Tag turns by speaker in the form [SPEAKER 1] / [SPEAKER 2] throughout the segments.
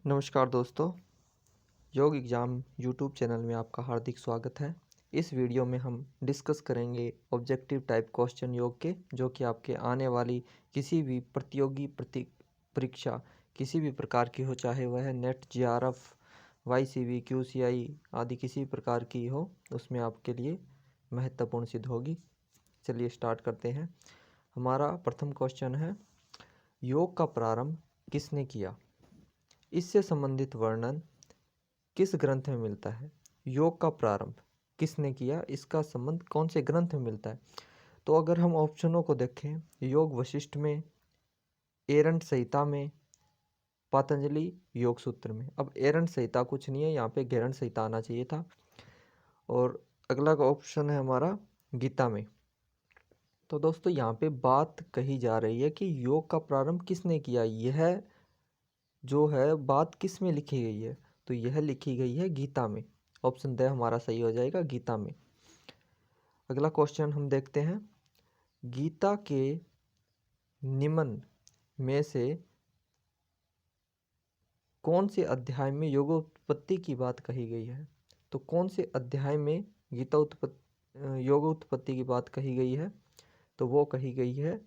[SPEAKER 1] नमस्कार दोस्तों, योग एग्ज़ाम यूट्यूब चैनल में आपका हार्दिक स्वागत है। इस वीडियो में हम डिस्कस करेंगे ऑब्जेक्टिव टाइप क्वेश्चन योग के, जो कि आपके आने वाली किसी भी प्रतियोगी परीक्षा किसी भी प्रकार की हो, चाहे वह नेट, जेआरएफ, वाईसीवी, क्यूसीआई आदि किसी प्रकार की हो, उसमें आपके लिए महत्वपूर्ण सिद्ध होगी। चलिए स्टार्ट करते हैं। हमारा प्रथम क्वेश्चन है, योग का प्रारंभ किसने किया? इससे संबंधित वर्णन किस ग्रंथ में मिलता है? योग का प्रारंभ किसने किया, इसका संबंध कौन से ग्रंथ में मिलता है? तो अगर हम ऑप्शनों को देखें, योग वशिष्ठ में, एरंट संहिता में, पतंजलि योग सूत्र में। अब एरंट संहिता कुछ नहीं है, यहाँ पे गेरंट संहिता आना चाहिए था। और अगला का ऑप्शन है हमारा गीता में। तो दोस्तों यहाँ पे बात कही जा रही है कि योग का प्रारंभ किसने किया, यह जो है बात किस में लिखी गई है? तो यह लिखी गई है गीता में। ऑप्शन द हमारा सही हो जाएगा, गीता में। अगला क्वेश्चन हम देखते हैं, गीता के निम्न में से कौन से अध्याय में योगोत्पत्ति की बात कही गई है? तो कौन से अध्याय में योगोत्पत्ति की बात कही गई है? तो वो कही गई है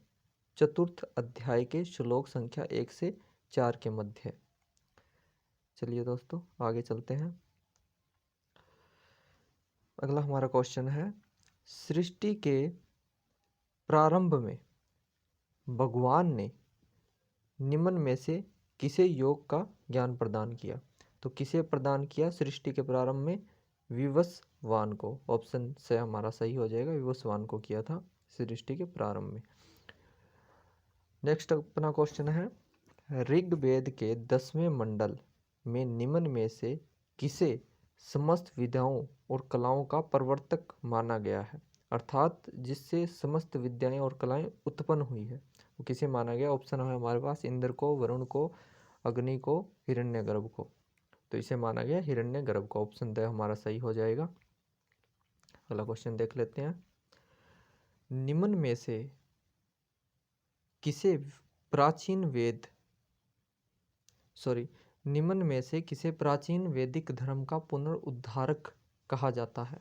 [SPEAKER 1] चतुर्थ अध्याय के श्लोक संख्या 1 से 4 के मध्य। चलिए दोस्तों आगे चलते हैं। अगला हमारा क्वेश्चन है, सृष्टि के प्रारंभ में भगवान ने निम्न में से किसे योग का ज्ञान प्रदान किया? तो किसे प्रदान किया सृष्टि के प्रारंभ में? विवस्वान को। ऑप्शन से हमारा सही हो जाएगा, विवस्वान को किया था सृष्टि के प्रारंभ में। नेक्स्ट अपना क्वेश्चन है, ऋग्वेद के 10वें मंडल में निम्न में से किसे समस्त विद्याओं और कलाओं का प्रवर्तक माना गया है? अर्थात जिससे समस्त विद्याएं और कलाएं उत्पन्न हुई है, वो किसे माना गया? ऑप्शन है हमारे पास इंद्र को, वरुण को, अग्नि को, हिरण्यगर्भ को। तो इसे माना गया हिरण्यगर्भ को। ऑप्शन द हमारा सही हो जाएगा। अगला क्वेश्चन देख लेते हैं, निम्न में से किसे प्राचीन वेद निम्न में से किसे प्राचीन वैदिक धर्म का पुनरुद्धारक कहा जाता है?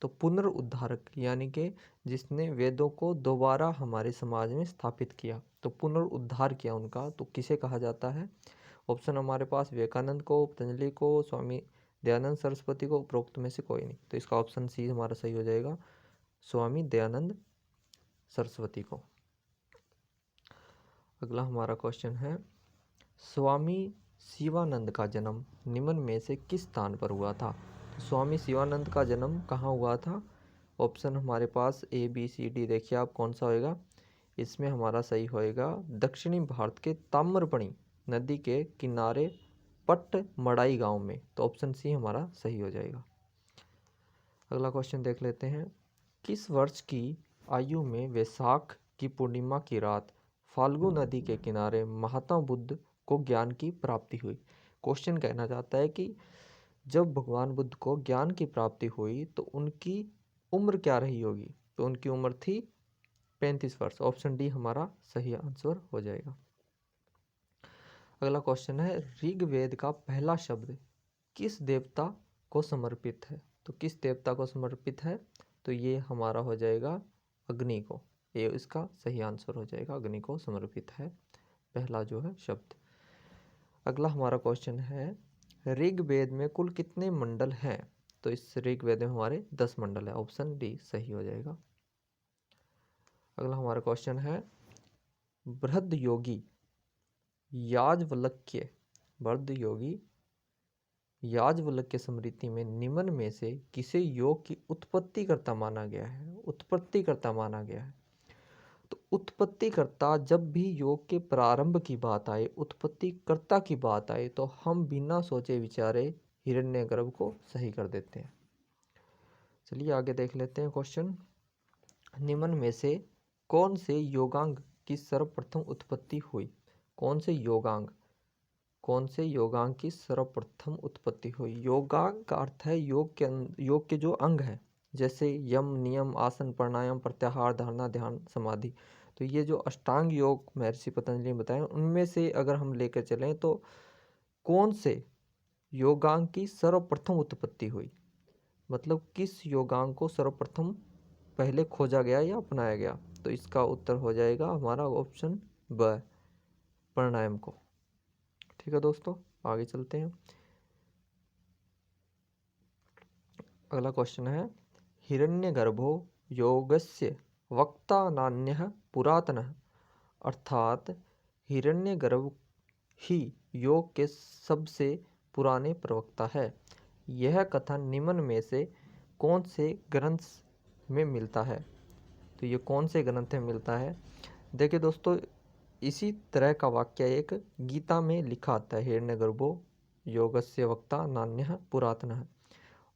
[SPEAKER 1] तो पुनरुद्धारक यानी कि जिसने वेदों को दोबारा हमारे समाज में स्थापित किया, तो पुनरुद्धार किया उनका, तो किसे कहा जाता है? ऑप्शन हमारे पास विवेकानंद को, पतंजलि को, स्वामी दयानंद सरस्वती को, उपरोक्त में से कोई नहीं। तो इसका ऑप्शन सी हमारा सही हो जाएगा, स्वामी दयानंद सरस्वती को। अगला हमारा क्वेश्चन है, स्वामी शिवानंद का जन्म निम्न में से किस स्थान पर हुआ था? तो स्वामी शिवानंद का जन्म कहाँ हुआ था? ऑप्शन हमारे पास ए बी सी डी, देखिए आप कौन सा होएगा। इसमें हमारा सही होएगा दक्षिणी भारत के ताम्रपणी नदी के किनारे पट्टमड़ाई गांव में। तो ऑप्शन सी हमारा सही हो जाएगा। अगला क्वेश्चन देख लेते हैं, किस वर्ष की आयु में वैशाख की पूर्णिमा की रात फाल्गु नदी के किनारे महात्मा बुद्ध को ज्ञान की प्राप्ति हुई? क्वेश्चन कहना चाहता है कि जब भगवान बुद्ध को ज्ञान की प्राप्ति हुई तो उनकी उम्र क्या रही होगी? तो उनकी उम्र थी 35 वर्ष। ऑप्शन डी हमारा सही आंसर हो जाएगा। अगला क्वेश्चन है, ऋग्वेद का पहला शब्द किस देवता को समर्पित है? तो किस देवता को समर्पित है? तो ये हमारा हो जाएगा अग्नि को। ये इसका सही आंसर हो जाएगा, अग्नि को समर्पित है पहला जो है शब्द। अगला हमारा क्वेश्चन है, ऋग्वेद में कुल कितने मंडल हैं? तो इस ऋग्वेद में हमारे 10 मंडल है। ऑप्शन डी सही हो जाएगा। अगला हमारा क्वेश्चन है, बृहद योगी याज्ञवल्क्य स्मृति में निम्न में से किसे योग की उत्पत्तिकर्ता माना गया है? तो उत्पत्तिकर्ता, जब भी योग के प्रारंभ की बात आए, उत्पत्तिकर्ता की बात आए, तो हम बिना सोचे विचारे हिरण्यगर्भ को सही कर देते हैं। चलिए आगे देख लेते हैं क्वेश्चन, निम्न में से कौन से योगांग की सर्वप्रथम उत्पत्ति हुई? कौन से योगांग की सर्वप्रथम उत्पत्ति हुई? योगांग का अर्थ है योग के जो अंग हैं, जैसे यम, नियम, आसन, प्राणायाम, प्रत्याहार, धारणा, ध्यान, समाधि। तो ये जो अष्टांग योग महर्षि पतंजलि ने बताए, उनमें से अगर हम लेकर चलें तो कौन से योगांग की सर्वप्रथम उत्पत्ति हुई? मतलब किस योगांग को सर्वप्रथम पहले खोजा गया या अपनाया गया? तो इसका उत्तर हो जाएगा हमारा ऑप्शन ब, प्राणायाम को। ठीक है दोस्तों, आगे चलते हैं। अगला क्वेश्चन है, हिरण्यगर्भो योगस्य वक्ता नान्यः पुरातनः, अर्थात हिरण्यगर्भ ही योग के सबसे पुराने प्रवक्ता है। यह कथन निम्न में से कौन से ग्रंथ में मिलता है? तो ये कौन से ग्रंथ में मिलता है? देखिए दोस्तों, इसी तरह का वाक्य एक गीता में लिखा आता है, हिरण्यगर्भो योगस्य वक्ता नान्यः पुरातनः।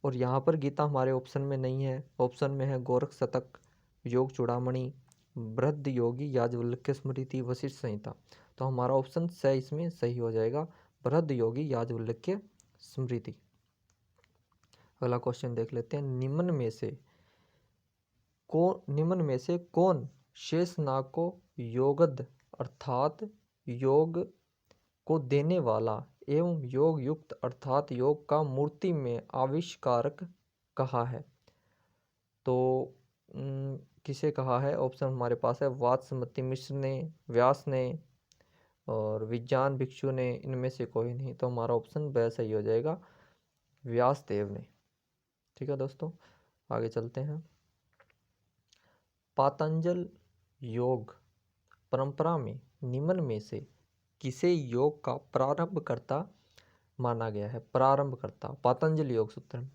[SPEAKER 1] और यहाँ पर गीता हमारे ऑप्शन में नहीं है, ऑप्शन में है गोरख शतक, योग चूड़ामणि, बृहद योगी याज्ञवल्क्य स्मृति, वशिष्ठ संहिता। तो हमारा ऑप्शन स इसमें सही हो जाएगा, बृहद योगी याज्ञवल्क्य स्मृति। अगला क्वेश्चन देख लेते हैं, निम्न में से कौन शेषनाग को योगद अर्थात योग को देने वाला एवं योग युक्त अर्थात योग का मूर्ति में आविष्कारक कहा है? तो किसे कहा है? ऑप्शन हमारे पास है वात्स्मति मिश्र ने, व्यास ने और विज्ञान भिक्षु ने, इनमें से कोई नहीं। तो हमारा ऑप्शन ब सही हो जाएगा, व्यास देव ने। ठीक है दोस्तों, आगे चलते हैं। पातंजल योग परंपरा में निम्न में से किसे योग का प्रारंभकर्ता माना गया है? प्रारंभकर्ता पातंजलि योग सूत्र में।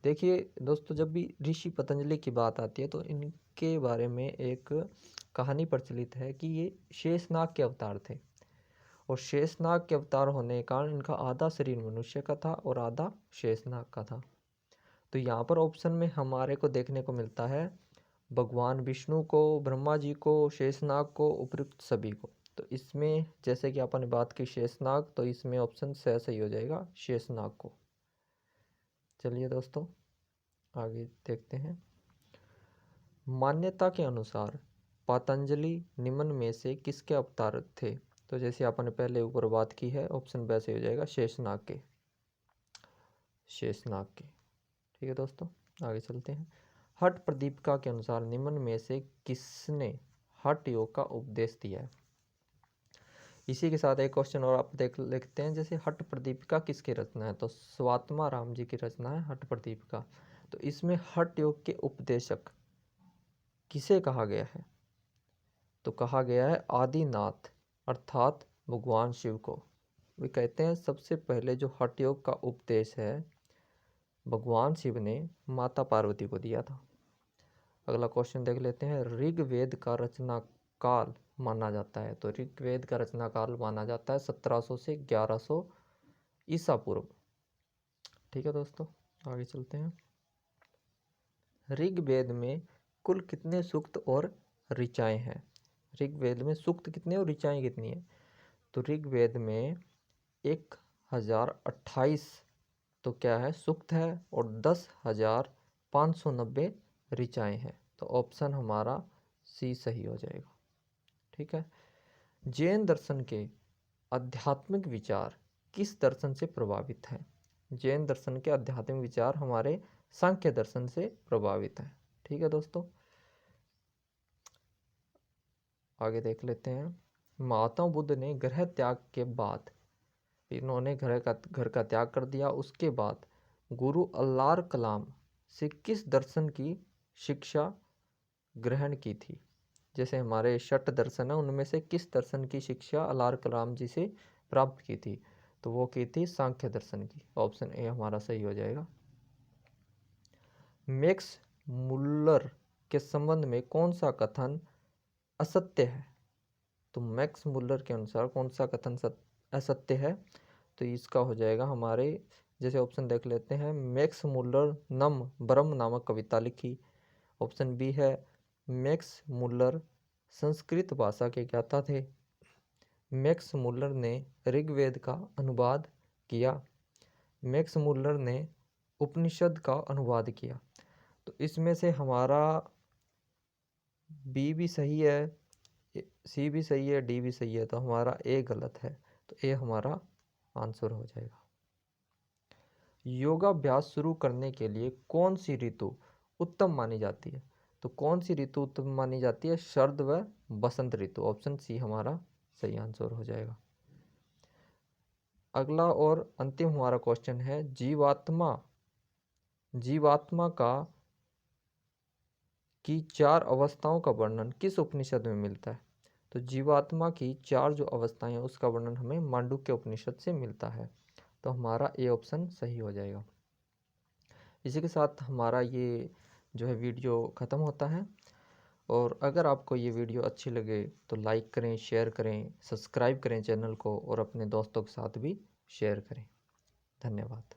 [SPEAKER 1] देखिए दोस्तों, जब भी ऋषि पतंजलि की बात आती है तो इनके बारे में एक कहानी प्रचलित है कि ये शेषनाग के अवतार थे, और शेषनाग के अवतार होने के कारण इनका आधा शरीर मनुष्य का था और आधा शेषनाग का था। तो यहाँ पर ऑप्शन में हमारे को देखने को मिलता है भगवान विष्णु को, ब्रह्मा जी को, शेषनाग को, उपयुक्त सभी को। तो इसमें जैसे कि आपने बात की शेषनाग, तो इसमें ऑप्शन स सही हो जाएगा, शेषनाग को। चलिए दोस्तों, आगे देखते हैं। मान्यता के अनुसार पतंजलि निम्न में से किसके अवतार थे? तो जैसे आपने पहले ऊपर बात की है, ऑप्शन ब सही हो जाएगा, शेषनाग के। ठीक है दोस्तों, आगे चलते हैं। हठ प्रदीपिका के अनुसार निम्न में से किसने हठ योग का उपदेश दिया है? इसी के साथ एक क्वेश्चन और आप लिखते हैं, जैसे हठ प्रदीपिका किसकी रचना है? तो स्वात्मा राम जी की रचना है हठ प्रदीपिका। तो इसमें हठ योग के उपदेशक किसे कहा गया है? तो कहा गया है आदिनाथ अर्थात भगवान शिव को। वे कहते हैं सबसे पहले जो हठ योग का उपदेश है भगवान शिव ने माता पार्वती को दिया था। अगला क्वेश्चन देख लेते हैं, ऋग्वेद का रचना काल माना जाता है? तो ऋग्वेद का रचना काल माना जाता है 1700 से 1100 ईसा पूर्व। ठीक है दोस्तों, आगे चलते हैं। ऋग्वेद में कुल कितने सूक्त और ऋचाएं हैं? ऋग्वेद में सूक्त कितने और ऋचाएं कितनी है? तो ऋग्वेद में 1028 तो क्या है, सूक्त है, और 10,590 ऋचाएं हैं। तो ऑप्शन हमारा सी सही हो जाएगा। ठीक है। जैन दर्शन के आध्यात्मिक विचार किस दर्शन से प्रभावित हैं? जैन दर्शन के आध्यात्मिक विचार हमारे सांख्य दर्शन से प्रभावित हैं। ठीक है दोस्तों, आगे देख लेते हैं। महात्मा बुद्ध ने गृह त्याग के बाद, इन्होंने घर का त्याग कर दिया, उसके बाद गुरु अल्लाह कलाम से किस दर्शन की शिक्षा ग्रहण की थी? जैसे हमारे षट दर्शन है, उनमें से किस दर्शन की शिक्षा अल्लाह कलाम जी से प्राप्त की थी? तो वो की थी सांख्य दर्शन की। ऑप्शन ए हमारा सही हो जाएगा। मैक्स मुल्लर के संबंध में कौन सा कथन असत्य है? तो मैक्स मुल्लर के अनुसार कौन सा कथन असत्य है? तो इसका हो जाएगा हमारे, जैसे ऑप्शन देख लेते हैं, मैक्स मुल्लर नम ब्रह्म नामक कविता लिखी। ऑप्शन बी है मैक्स मुल्लर संस्कृत भाषा के ज्ञाता थे। मैक्स मुल्लर ने ऋग्वेद का अनुवाद किया। मैक्स मुल्लर ने उपनिषद का अनुवाद किया। तो इसमें से हमारा बी भी सही है, सी भी सही है, डी भी सही है, तो हमारा ए गलत है। तो ए हमारा आंसर हो जाएगा। योगाभ्यास शुरू करने के लिए कौन सी ऋतु उत्तम मानी जाती है? तो कौन सी ऋतु उत्तम मानी जाती है? शरद व बसंत ऋतु। ऑप्शन सी हमारा सही आंसर हो जाएगा। अगला और अंतिम हमारा क्वेश्चन है, जीवात्मा का की 4 अवस्थाओं का वर्णन किस उपनिषद में मिलता है? तो जीवात्मा की 4 जो अवस्थाएं हैं उसका वर्णन हमें मांडुक्य उपनिषद से मिलता है। तो हमारा ए ऑप्शन सही हो जाएगा। इसी के साथ हमारा ये जो है वीडियो ख़त्म होता है। और अगर आपको ये वीडियो अच्छी लगे तो लाइक करें, शेयर करें, सब्सक्राइब करें चैनल को और अपने दोस्तों के साथ भी शेयर करें। धन्यवाद।